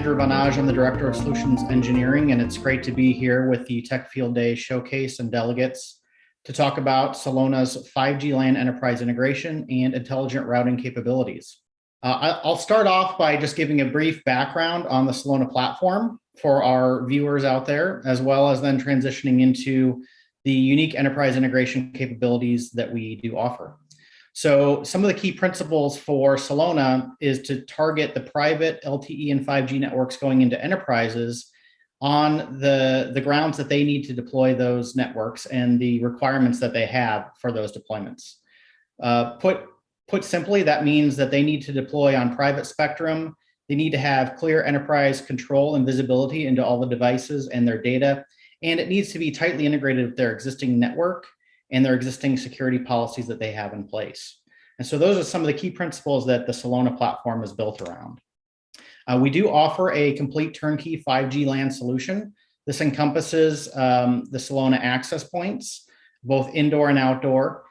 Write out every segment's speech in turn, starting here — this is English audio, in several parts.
Andrew Vanage. I'm the Director of Solutions Engineering, and it's great to be here with the Tech Field Day Showcase and Delegates to talk about Celona's 5G LAN enterprise integration and intelligent routing capabilities. I'll start off by just giving a brief background on the Celona platform for our viewers out there, as well as then transitioning into the unique enterprise integration capabilities that we do offer. So some of the key principles for Celona is to target the private LTE and 5G networks going into enterprises on the grounds that they need to deploy those networks and the requirements that they have for those deployments. Put simply, that means that they need to deploy on private spectrum. They need to have clear enterprise control and visibility into all the devices and their data. And it needs to be tightly integrated with their existing network and their existing security policies that they have in place. And so those are some of the key principles that the Celona platform is built around. We do offer a complete turnkey 5G LAN solution. This encompasses the Celona access points, both indoor and outdoor,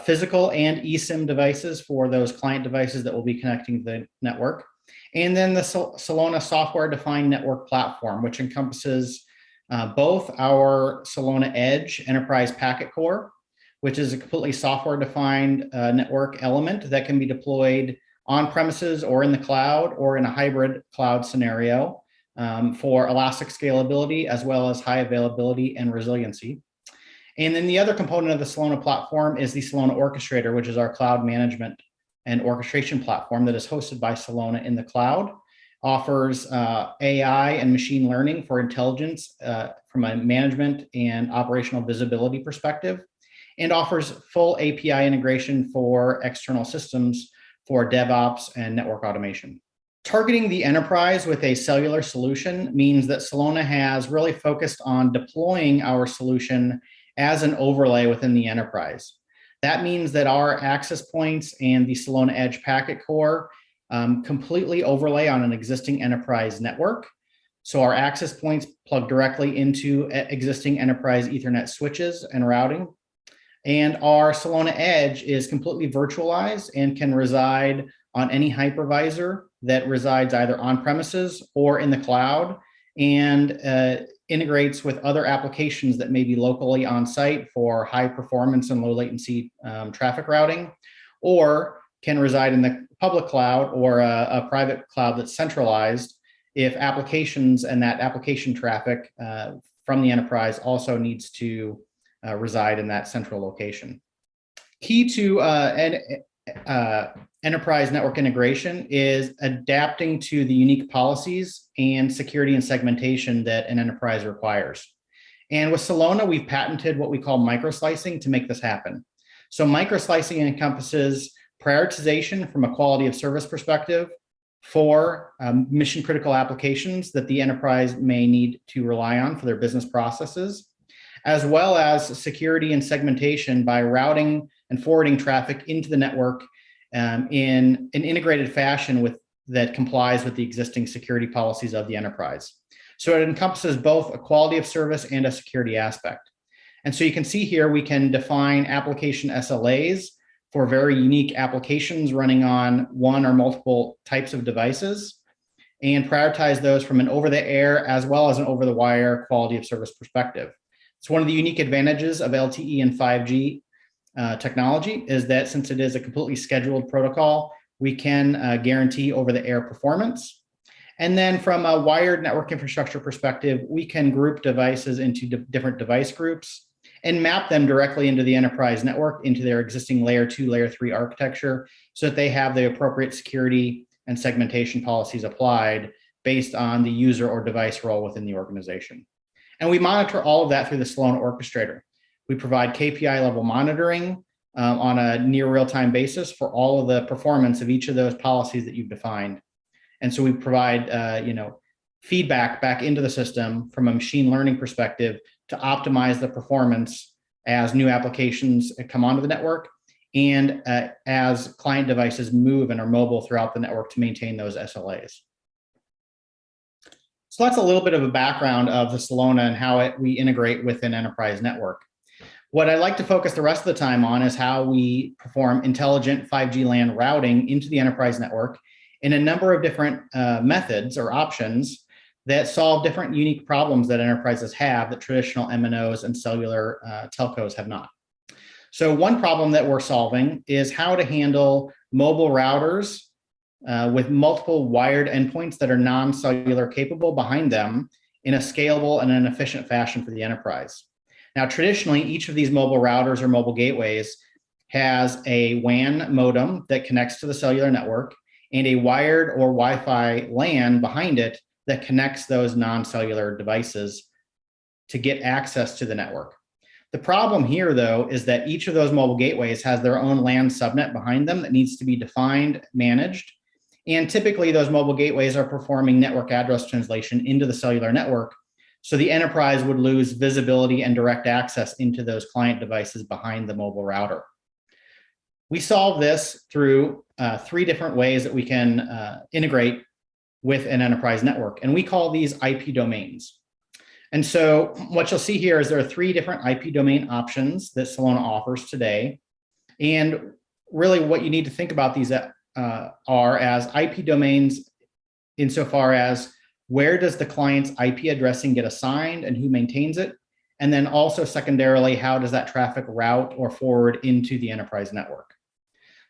physical and eSIM devices for those client devices that will be connecting to the network. And then the Celona software-defined network platform, which encompasses both our Celona Edge enterprise packet core, which is a completely software-defined network element that can be deployed on premises or in the cloud or in a hybrid cloud scenario for elastic scalability as well as high availability and resiliency. And then the other component of the Celona platform is the Celona Orchestrator, which is our cloud management and orchestration platform that is hosted by Celona in the cloud, offers AI and machine learning for intelligence from a management and operational visibility perspective, and offers full API integration for external systems for DevOps and network automation. Targeting the enterprise with a cellular solution means that Celona has really focused on deploying our solution as an overlay within the enterprise. That means that our access points and the Celona Edge packet core completely overlay on an existing enterprise network. So our access points plug directly into existing enterprise Ethernet switches and routing. And our Celona Edge is completely virtualized and can reside on any hypervisor that resides either on premises or in the cloud, and integrates with other applications that may be locally on site for high performance and low latency traffic routing, or can reside in the public cloud or a private cloud that's centralized if applications and that application traffic from the enterprise also needs to reside in that central location. Key to enterprise network integration is adapting to the unique policies and security and segmentation that an enterprise requires. And with Celona, we've patented what we call MicroSlicing to make this happen. So MicroSlicing encompasses prioritization from a quality of service perspective for mission critical applications that the enterprise may need to rely on for their business processes, as well as security and segmentation by routing and forwarding traffic into the network in an integrated fashion that complies with the existing security policies of the enterprise. So it encompasses both a quality of service and a security aspect. And so you can see here, we can define application SLAs for very unique applications running on one or multiple types of devices, and prioritize those from an over-the-air as well as an over-the-wire quality of service perspective. It's one of the unique advantages of LTE and 5G technology is that since it is a completely scheduled protocol, we can guarantee over-the-air performance. And then from a wired network infrastructure perspective, we can group devices into different device groups and map them directly into the enterprise network, into their existing layer 2, layer 3 architecture, so that they have the appropriate security and segmentation policies applied based on the user or device role within the organization. And we monitor all of that through the Celona Orchestrator. We provide KPI level monitoring on a near real-time basis for all of the performance of each of those policies that you've defined. And so we provide feedback back into the system from a machine learning perspective to optimize the performance as new applications come onto the network and as client devices move and are mobile throughout the network to maintain those SLAs. So that's a little bit of a background of the Celona and how we integrate with an enterprise network. What I'd like to focus the rest of the time on is how we perform intelligent 5G LAN routing into the enterprise network in a number of different methods or options that solve different unique problems that enterprises have that traditional MNOs and cellular telcos have not. So one problem that we're solving is how to handle mobile routers with multiple wired endpoints that are non-cellular capable behind them in a scalable and an efficient fashion for the enterprise. Now, traditionally, each of these mobile routers or mobile gateways has a WAN modem that connects to the cellular network and a wired or Wi-Fi LAN behind it that connects those non-cellular devices to get access to the network. The problem here, though, is that each of those mobile gateways has their own LAN subnet behind them that needs to be defined, managed, and typically those mobile gateways are performing network address translation into the cellular network, so the enterprise would lose visibility and direct access into those client devices behind the mobile router. We solve this through 3 different ways that we can integrate with an enterprise network, and we call these IP domains. And so what you'll see here is there are 3 different IP domain options that Celona offers today. And really what you need to think about these are as IP domains insofar as where does the client's IP addressing get assigned and who maintains it? And then also secondarily, how does that traffic route or forward into the enterprise network?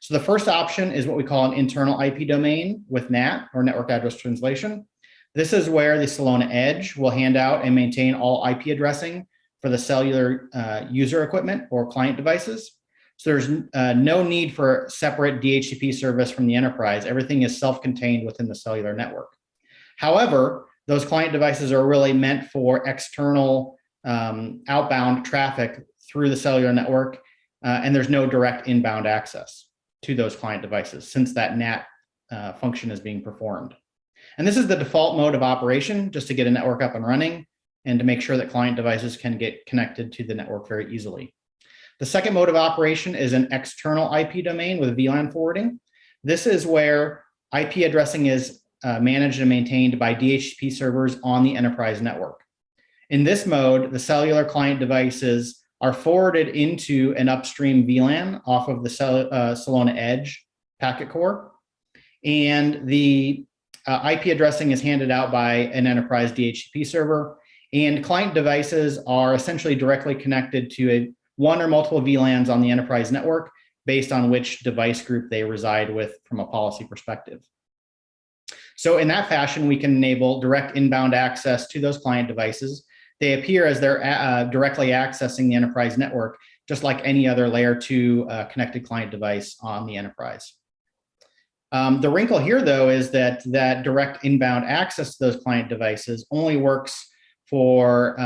So the first option is what we call an internal IP domain with NAT, or network address translation. This is where the Celona Edge will hand out and maintain all IP addressing for the cellular user equipment or client devices. So there's no need for separate DHCP service from the enterprise. Everything is self-contained within the cellular network. However, those client devices are really meant for external outbound traffic through the cellular network, and there's no direct inbound access to those client devices since that NAT function is being performed. And this is the default mode of operation just to get a network up and running and to make sure that client devices can get connected to the network very easily. The second mode of operation is an external IP domain with VLAN forwarding. This is where IP addressing is managed and maintained by DHCP servers on the enterprise network. In this mode, the cellular client devices are forwarded into an upstream VLAN off of the Celona Edge packet core, and the IP addressing is handed out by an enterprise DHCP server, and client devices are essentially directly connected to one or multiple VLANs on the enterprise network based on which device group they reside with from a policy perspective. So in that fashion, we can enable direct inbound access to those client devices. They appear as they're directly accessing the enterprise network, just like any other layer 2 connected client device on the enterprise. The wrinkle here, though, is that direct inbound access to those client devices only works for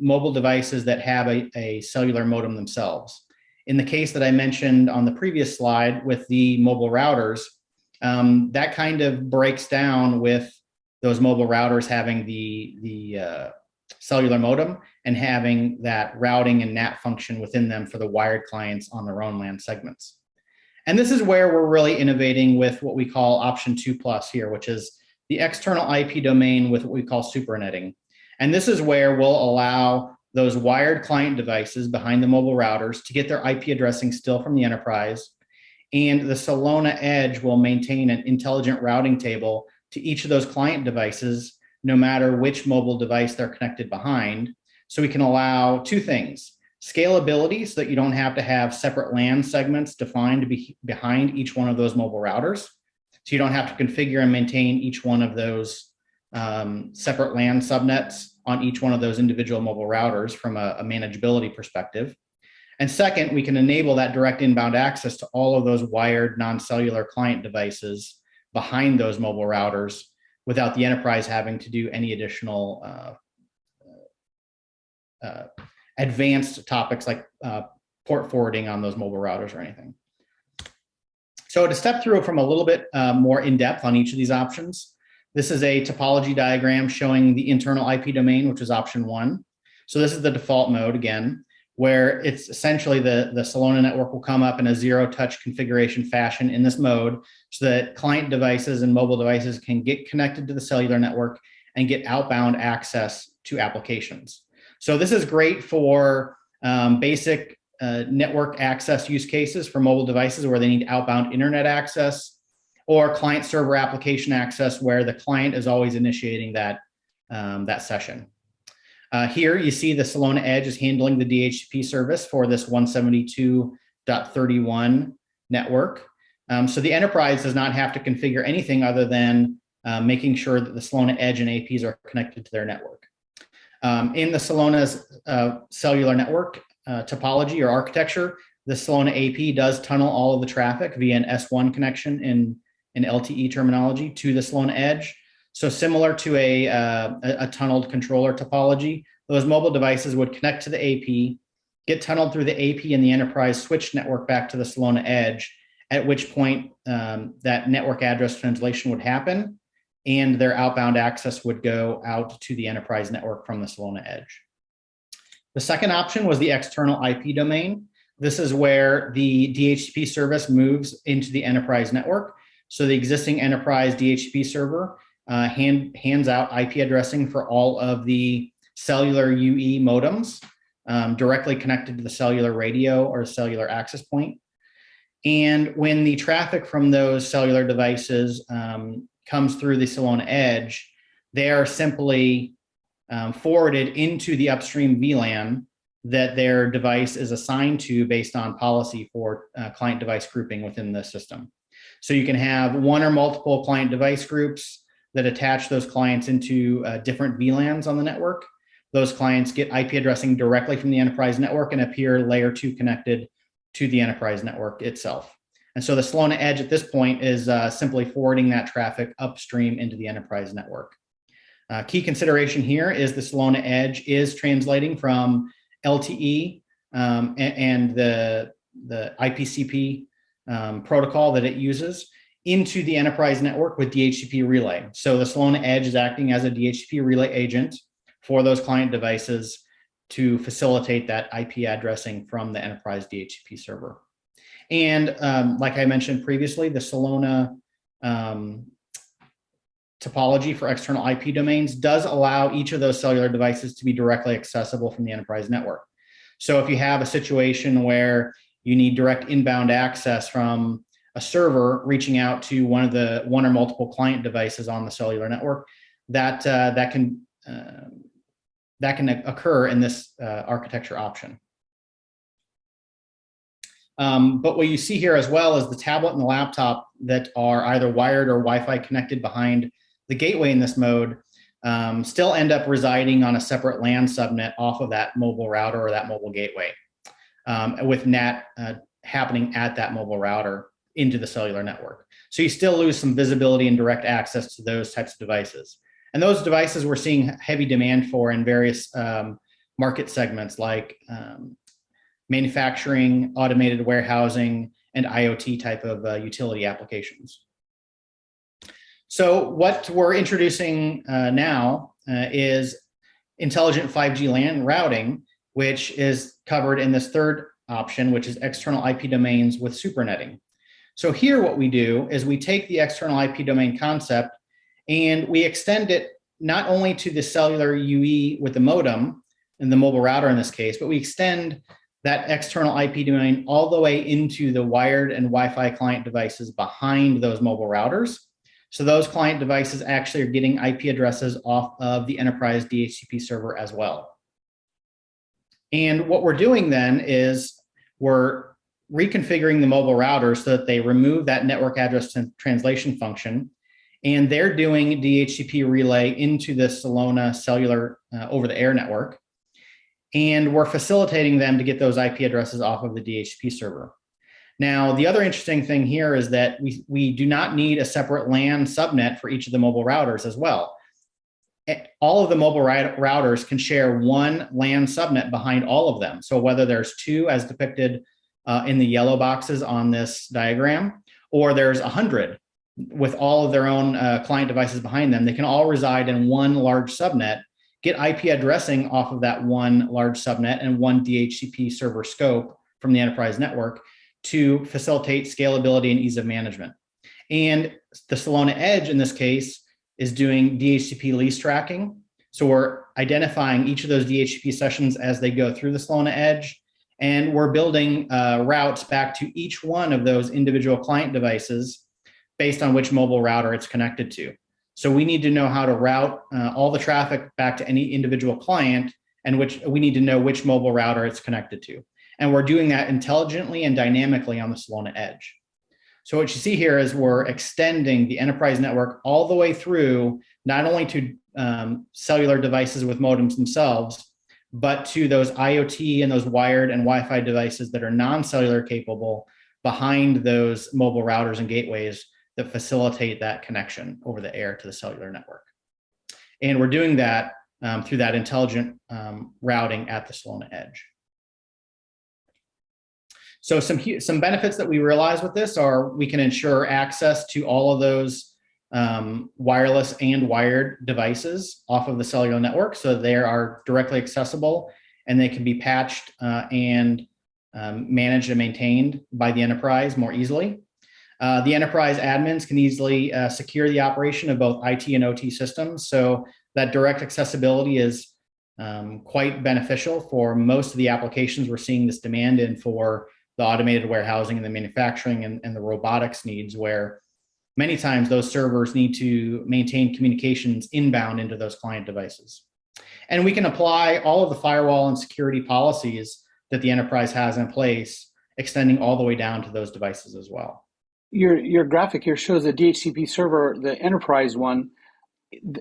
mobile devices that have a cellular modem themselves. In the case that I mentioned on the previous slide with the mobile routers, that kind of breaks down with those mobile routers having the cellular modem and having that routing and NAT function within them for the wired clients on their own LAN segments. And this is where we're really innovating with what we call option 2+ here, which is the external IP domain with what we call supernetting. And this is where we'll allow those wired client devices behind the mobile routers to get their IP addressing still from the enterprise. And the Celona Edge will maintain an intelligent routing table to each of those client devices, no matter which mobile device they're connected behind. So we can allow 2 things: scalability, so that you don't have to have separate LAN segments defined behind each one of those mobile routers. So you don't have to configure and maintain each one of those separate LAN subnets on each one of those individual mobile routers from a manageability perspective. And second, we can enable that direct inbound access to all of those wired non-cellular client devices behind those mobile routers without the enterprise having to do any additional advanced topics like port forwarding on those mobile routers or anything. So to step through from a little bit more in depth on each of these options, this is a topology diagram showing the internal IP domain, which is option 1. So this is the default mode again, where it's essentially the Celona network will come up in a zero-touch configuration fashion in this mode so that client devices and mobile devices can get connected to the cellular network and get outbound access to applications. So this is great for basic network access use cases for mobile devices where they need outbound internet access, or client server application access, where the client is always initiating that, that session. Here you see the Celona Edge is handling the DHCP service for this 172.31 network. So the enterprise does not have to configure anything other than making sure that the Celona Edge and APs are connected to their network. In the Celona's cellular network topology or architecture, the Celona AP does tunnel all of the traffic via an S1 connection in LTE terminology to the Celona Edge. So similar to a tunneled controller topology, those mobile devices would connect to the AP, get tunneled through the AP and the enterprise switch network back to the Celona Edge, at which point that network address translation would happen and their outbound access would go out to the enterprise network from the Celona Edge. The second option was the external IP domain. This is where the DHCP service moves into the enterprise network. So the existing enterprise DHCP server hands out IP addressing for all of the cellular UE modems directly connected to the cellular radio or cellular access point. And when the traffic from those cellular devices comes through the Celona Edge, they are simply forwarded into the upstream VLAN that their device is assigned to based on policy for client device grouping within the system. So you can have one or multiple client device groups that attach those clients into different VLANs on the network. Those clients get IP addressing directly from the enterprise network and appear layer 2 connected to the enterprise network itself. And so the Celona Edge at this point is simply forwarding that traffic upstream into the enterprise network. Key consideration here is the Celona Edge is translating from LTE and the IPCP protocol that it uses into the enterprise network with DHCP relay. So the Celona Edge is acting as a DHCP relay agent for those client devices to facilitate that IP addressing from the enterprise DHCP server. And like I mentioned previously, the Celona topology for external IP domains does allow each of those cellular devices to be directly accessible from the enterprise network. So if you have a situation where you need direct inbound access from a server reaching out to one or multiple client devices on the cellular network, that can occur in this architecture option. But what you see here as well is the tablet and the laptop that are either wired or Wi-Fi connected behind the gateway in this mode still end up residing on a separate LAN subnet off of that mobile router or that mobile gateway, with NAT happening at that mobile router into the cellular network. So you still lose some visibility and direct access to those types of devices. And those devices we're seeing heavy demand for in various market segments like manufacturing, automated warehousing, and IoT type of utility applications. So what we're introducing now is intelligent 5G LAN routing, which is covered in this third option, which is external IP domains with supernetting. So here what we do is we take the external IP domain concept and we extend it not only to the cellular UE with the modem and the mobile router in this case, but we extend that external IP domain all the way into the wired and Wi-Fi client devices behind those mobile routers. So those client devices actually are getting IP addresses off of the enterprise DHCP server as well. And what we're doing then is we're reconfiguring the mobile routers so that they remove that network address translation function, and they're doing DHCP relay into the Celona cellular over-the-air network. And we're facilitating them to get those IP addresses off of the DHCP server. Now, the other interesting thing here is that we do not need a separate LAN subnet for each of the mobile routers as well. All of the mobile routers can share one LAN subnet behind all of them. So whether there's two as depicted in the yellow boxes on this diagram, or there's 100 with all of their own client devices behind them, they can all reside in one large subnet, get IP addressing off of that one large subnet and one DHCP server scope from the enterprise network to facilitate scalability and ease of management. And the Celona Edge in this case is doing DHCP lease tracking. So we're identifying each of those DHCP sessions as they go through the Celona Edge, and we're building routes back to each one of those individual client devices based on which mobile router it's connected to. So we need to know how to route all the traffic back to any individual client, and we need to know which mobile router it's connected to. And we're doing that intelligently and dynamically on the Celona Edge. So what you see here is we're extending the enterprise network all the way through, not only to cellular devices with modems themselves, but to those IoT and those wired and Wi-Fi devices that are non-cellular capable behind those mobile routers and gateways that facilitate that connection over the air to the cellular network. And we're doing that through that intelligent routing at the Celona Edge. So some benefits that we realize with this are we can ensure access to all of those wireless and wired devices off of the cellular network, so they are directly accessible and they can be patched and managed and maintained by the enterprise more easily. The enterprise admins can easily secure the operation of both IT and OT systems, so that direct accessibility is quite beneficial for most of the applications we're seeing this demand in for the automated warehousing and the manufacturing and the robotics needs, where many times those servers need to maintain communications inbound into those client devices. And we can apply all of the firewall and security policies that the enterprise has in place, extending all the way down to those devices as well. Your graphic here shows the DHCP server, the enterprise one,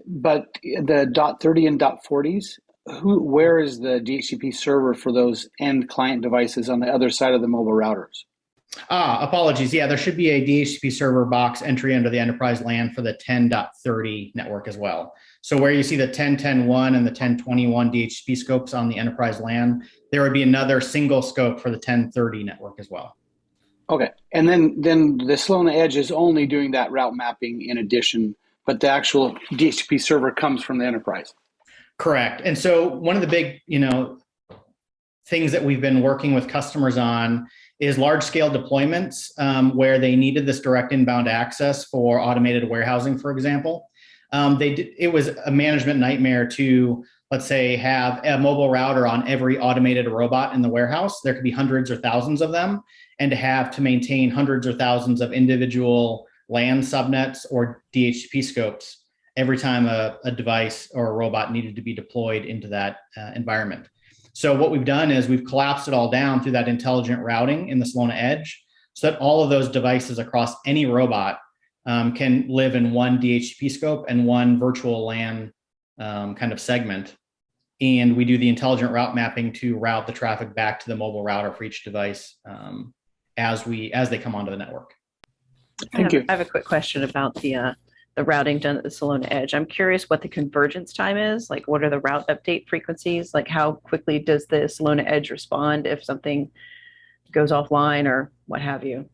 but the .30 and .40s, where is the DHCP server for those end client devices on the other side of the mobile routers? Apologies. Yeah, there should be a DHCP server box entry under the enterprise LAN for the 10.30 network as well. So where you see the 10.10.1 and the 10.21 DHCP scopes on the enterprise LAN, there would be another single scope for the 10.30 network as well. Okay, and then the Celona Edge is only doing that route mapping in addition, but the actual DHCP server comes from the enterprise. Correct. And so one of the big, things that we've been working with customers on is large-scale deployments where they needed this direct inbound access for automated warehousing, for example. It was a management nightmare to, let's say, have a mobile router on every automated robot in the warehouse. There could be hundreds or thousands of them, and to have to maintain hundreds or thousands of individual LAN subnets or DHCP scopes every time a device or a robot needed to be deployed into that environment. So what we've done is we've collapsed it all down through that intelligent routing in the Celona Edge, so that all of those devices across any robot can live in one DHCP scope and one virtual LAN kind of segment. And we do the intelligent route mapping to route the traffic back to the mobile router for each device as they come onto the network. Thank you. I have a quick question about the routing done at the Celona Edge. I'm curious what the convergence time is. Like, what are the route update frequencies? Like, how quickly does the Celona Edge respond if something goes offline or what have you?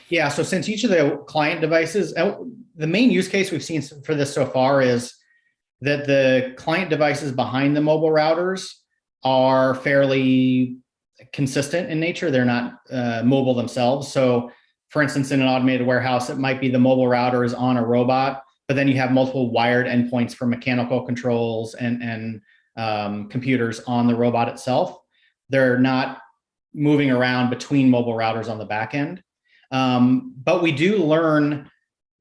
Yeah, so since each of the client devices, the main use case we've seen for this so far is that the client devices behind the mobile routers are fairly consistent in nature. They're not mobile themselves. So for instance, in an automated warehouse, it might be the mobile router is on a robot, but then you have multiple wired endpoints for mechanical controls and computers on the robot itself. They're not moving around between mobile routers on the back end. But we do learn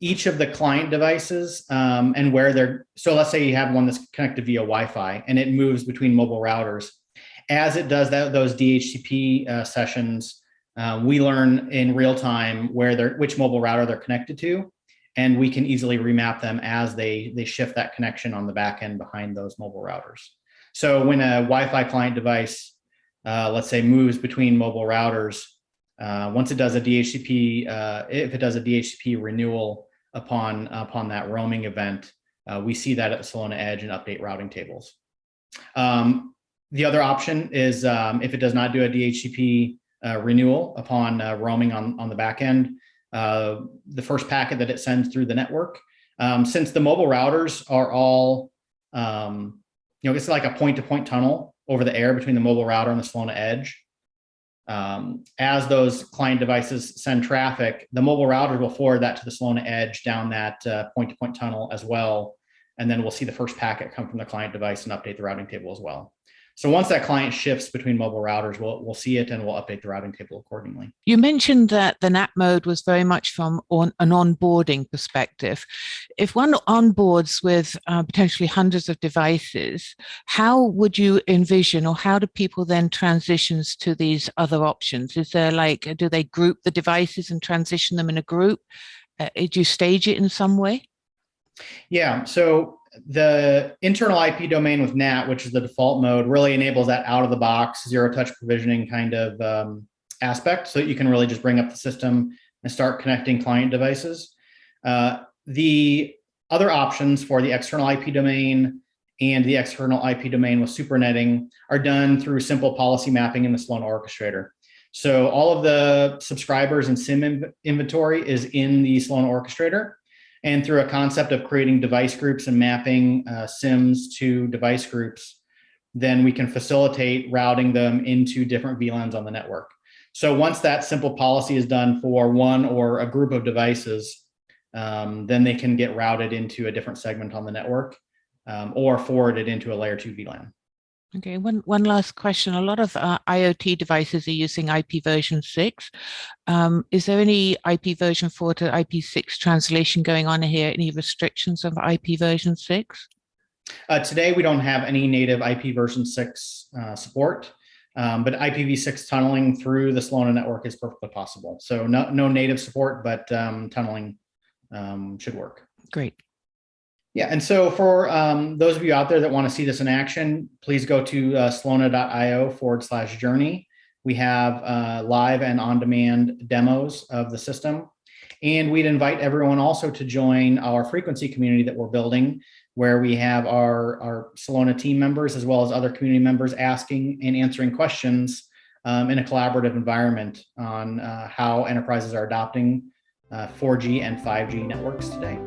each of the client devices and where they're, so let's say you have one that's connected via Wi-Fi and it moves between mobile routers. As it does those DHCP sessions, we learn in real time which mobile router they're connected to, and we can easily remap them as they shift that connection on the back end behind those mobile routers. So when a Wi-Fi client device, let's say, moves between mobile routers, once it does a DHCP, if it does a DHCP renewal upon that roaming event, we see that at the Celona Edge and update routing tables. The other option is if it does not do a DHCP renewal upon roaming on the back end, the first packet that it sends through the network, since the mobile routers are all, it's like a point-to-point tunnel over the air between the mobile router and the Celona Edge. As those client devices send traffic, the mobile routers will forward that to the Celona Edge down that point-to-point tunnel as well. And then we'll see the first packet come from the client device and update the routing table as well. So once that client shifts between mobile routers, we'll see it and we'll update the routing table accordingly. You mentioned that the NAT mode was very much from an onboarding perspective. If one onboards with potentially hundreds of devices, how would you envision, or how do people then transition to these other options? Is there do they group the devices and transition them in a group? Do you stage it in some way? Yeah, so the internal IP domain with NAT, which is the default mode, really enables that out of the box, zero touch provisioning kind of aspect. So that you can really just bring up the system and start connecting client devices. The other options for the external IP domain and the external IP domain with supernetting are done through simple policy mapping in the Celona orchestrator. So all of the subscribers and SIM inventory is in the Celona orchestrator. And through a concept of creating device groups and mapping SIMs to device groups, then we can facilitate routing them into different VLANs on the network. So once that simple policy is done for one or a group of devices, then they can get routed into a different segment on the network or forwarded into a layer 2 VLAN. Okay, one last question. A lot of IoT devices are using IP version 6. Is there any IP version 4 to IP6 translation going on here? Any restrictions of IP version 6? Today, we don't have any native IP version 6 support, but IPv6 tunneling through the Celona network is perfectly possible. So no native support, but tunneling should work. Great. Yeah, and so for those of you out there that want to see this in action, please go to celona.io/journey. We have live and on-demand demos of the system. And we'd invite everyone also to join our frequency community that we're building, where we have our Celona team members as well as other community members asking and answering questions in a collaborative environment on how enterprises are adopting 4G and 5G networks today.